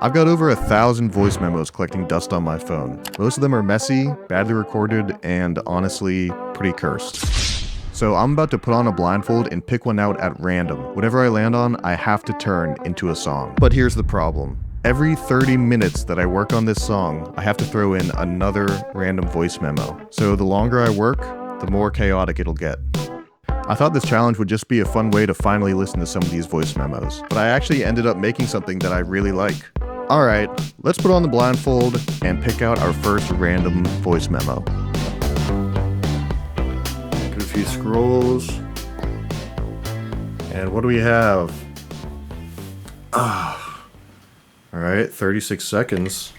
I've got over 1,000 voice memos collecting dust on my phone. Most of them are messy, badly recorded, and honestly, pretty cursed. So I'm about to put on a blindfold and pick one out at random. Whatever I land on, I have to turn into a song. But here's the problem. Every 30 minutes that I work on this song, I have to throw in another random voice memo. So the longer I work, the more chaotic it'll get. I thought this challenge would just be a fun way to finally listen to some of these voice memos, but I actually ended up making something that I really like. Alright, let's put on the blindfold and pick out our first random voice memo. Get a few scrolls. And what do we have? Alright, 36 seconds.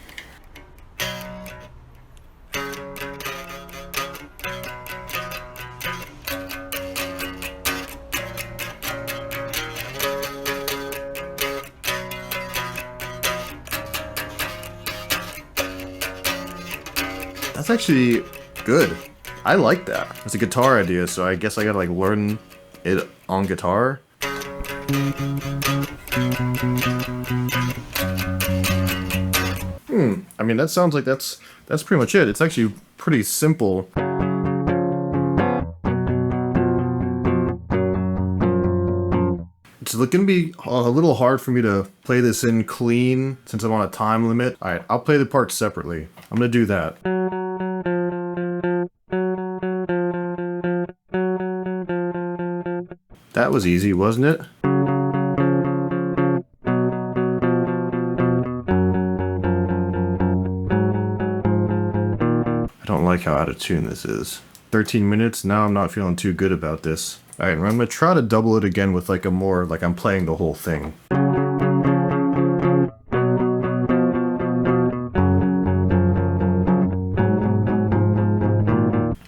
That's actually good. I like that. It's a guitar idea, so I guess I gotta like learn it on guitar. I mean, that sounds like that's pretty much it. It's actually pretty simple. It's gonna be a little hard for me to play this in clean since I'm on a time limit. Alright, I'll play the parts separately. I'm gonna do that. That was easy, wasn't it? I don't like how out of tune this is. 13 minutes, now I'm not feeling too good about this. Alright, I'm gonna try to double it again with like a more, like I'm playing the whole thing.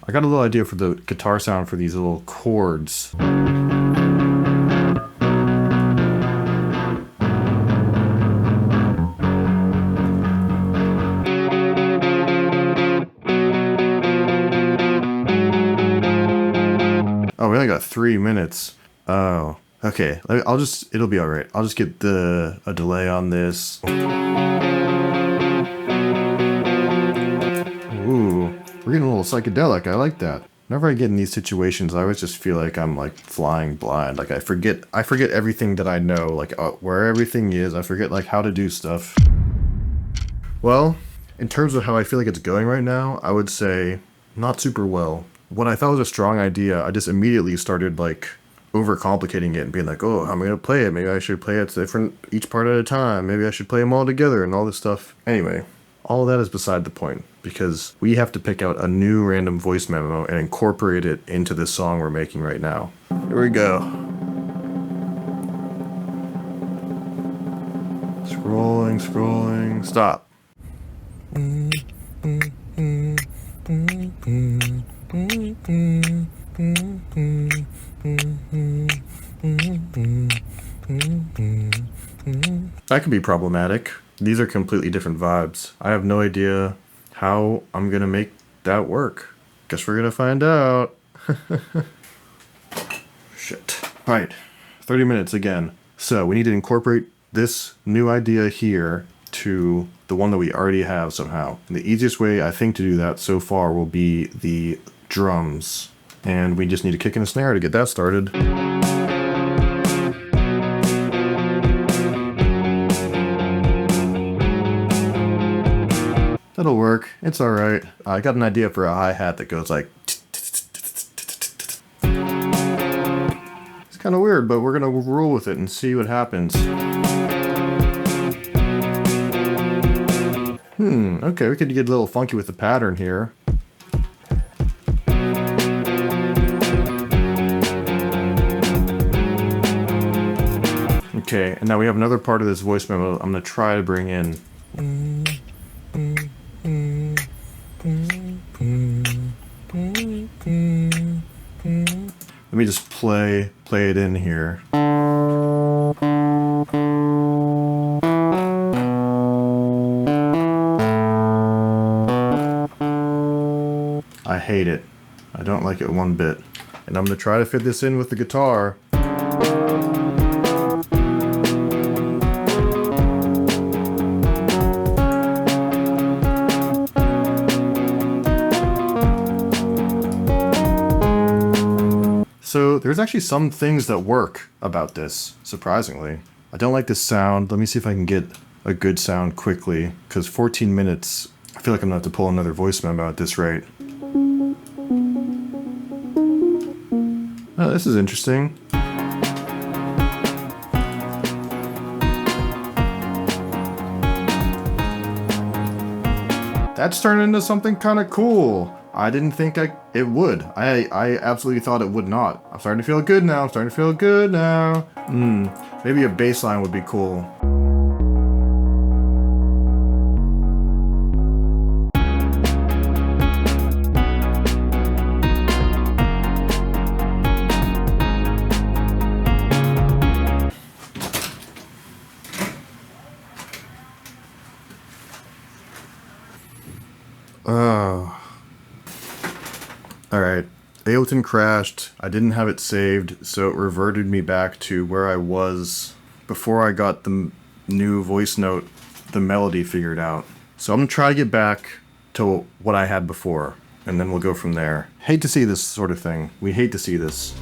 I got a little idea for the guitar sound for these little chords. Oh, we only got 3 minutes. Oh, okay. It'll be alright. I'll just get a delay on this. Ooh. We're getting a little psychedelic. I like that. Whenever I get in these situations, I always just feel like I'm like flying blind. Like I forget everything that I know, like where everything is. I forget like how to do stuff. Well, in terms of how I feel like it's going right now, I would say not super well. What I thought was a strong idea, I just immediately started like overcomplicating it and being like, oh, how am I gonna play it? Maybe I should play it different each part at a time. Maybe I should play them all together and all this stuff. Anyway. All of that is beside the point, because we have to pick out a new random voice memo and incorporate it into this song we're making right now. Here we go. Scrolling, stop. That could be problematic. These are completely different vibes. I have no idea how I'm gonna make that work. Guess we're gonna find out. Shit. Alright, 30 minutes again. So we need to incorporate this new idea here to the one that we already have somehow. And the easiest way I think to do that so far will be the drums. And we just need a kick and a snare to get that started. That'll work. It's alright. I got an idea for a hi-hat that goes like... It's kind of weird, but we're gonna roll with it and see what happens. Okay, we could get a little funky with the pattern here. Okay, and now we have another part of this voice memo I'm gonna try to bring in. Let me just play it in here. I hate it. I don't like it one bit. And I'm gonna try to fit this in with the guitar. So there's actually some things that work about this, surprisingly. I don't like this sound. Let me see if I can get a good sound quickly, because 14 minutes, I feel like I'm going to have to pull another voice memo at this rate. Oh, this is interesting. That's turned into something kind of cool. I didn't think it would. I absolutely thought it would not. I'm starting to feel good now. Maybe a bass line would be cool. Alright, Ableton crashed. I didn't have it saved, so it reverted me back to where I was before I got the new voice note, the melody figured out. So I'm gonna try to get back to what I had before, and then we'll go from there. Hate to see this sort of thing. We hate to see this.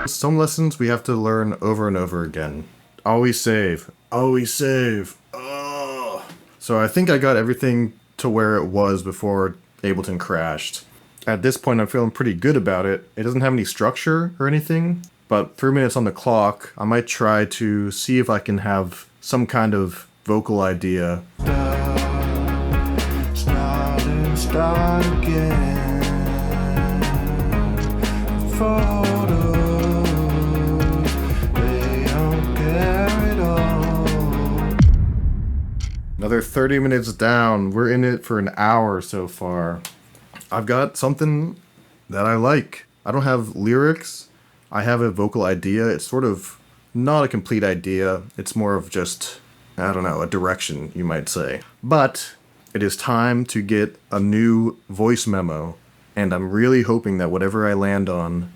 Some lessons we have to learn over and over again. Always save. Always save. Oh. So I think I got everything to where it was before Ableton crashed. At this point, I'm feeling pretty good about it. It doesn't have any structure or anything, but 3 minutes on the clock, I might try to see if I can have some kind of vocal idea. Start again. Photos, they don't care at all. Another 30 minutes down. We're in it for an hour so far. I've got something that I like. I don't have lyrics. I have a vocal idea. It's sort of not a complete idea. It's more of just, I don't know, a direction, you might say. But it is time to get a new voice memo, and I'm really hoping that whatever I land on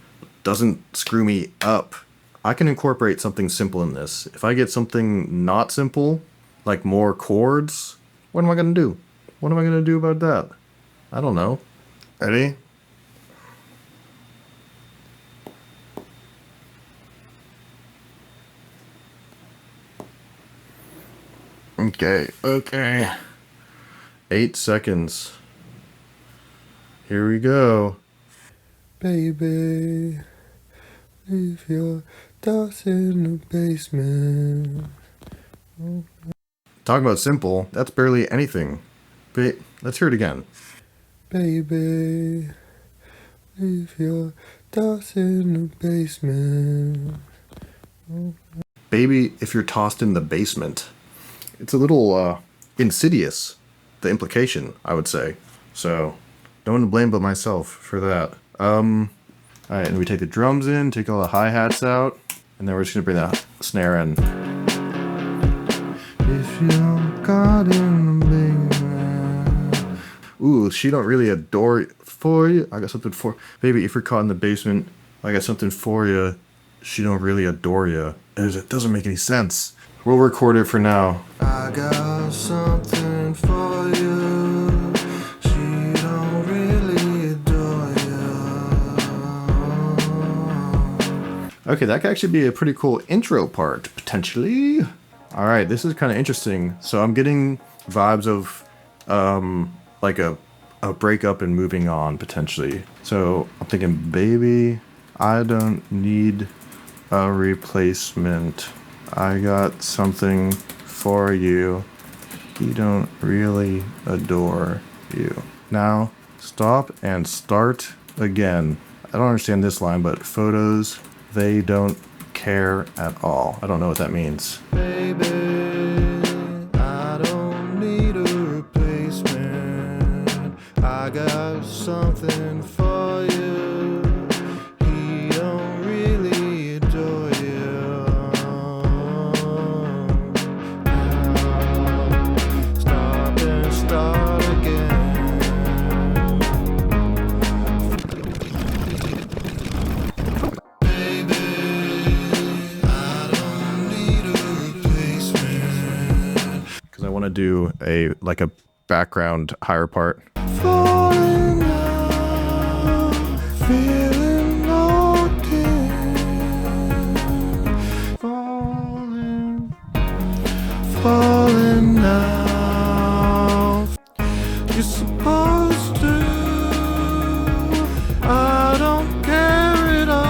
doesn't screw me up. I can incorporate something simple in this. If I get something not simple, like more chords, what am I gonna do? What am I gonna do about that? I don't know. Ready? Okay. 8 seconds. Here we go. Baby, leave your thoughts in the basement. Talking about simple, that's barely anything. Let's hear it again. Baby, leave your thoughts in the basement. Baby, if you're tossed in the basement. It's a little insidious, the implication, I would say. So, don't want to blame but myself for that. Alright, and we take the drums in, take all the hi-hats out, and then we're just gonna bring that snare in. If you don't got in the basement. Ooh, she don't really adore for you. I got something for baby. If you're caught in the basement, I got something for you. She don't really adore you. It doesn't make any sense. We'll record it for now. I got something for you. She don't really adore you. Okay, that could actually be a pretty cool intro part, potentially. Alright, this is kind of interesting. So I'm getting vibes of like a breakup and moving on, potentially. So I'm thinking, baby, I don't need a replacement. I got something for you. He don't really adore you. Now, stop and start again. I don't understand this line, but photos, they don't care at all. I don't know what that means. Baby, I don't need a replacement. I got something for you. He don't really adore you. Stop and start again. Baby, I don't need a replacement. Because I want to do a background higher part. Fall in love. enough. You're supposed to. I don't care at all.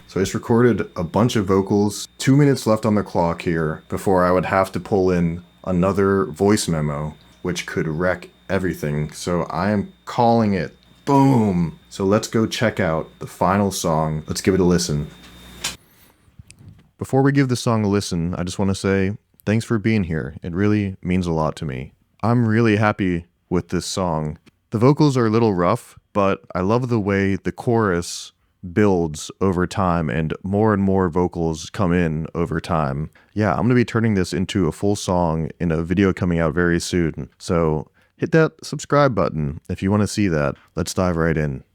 So I just recorded a bunch of vocals. 2 minutes left on the clock here before I would have to pull in another voice memo, which could wreck everything. So I am calling it. Boom. So let's go check out the final song. Let's give it a listen. Before we give the song a listen, I just want to say thanks for being here. It really means a lot to me. I'm really happy with this song. The vocals are a little rough, but I love the way the chorus builds over time and more vocals come in over time. Yeah, I'm going to be turning this into a full song in a video coming out very soon. So hit that subscribe button if you want to see that. Let's dive right in.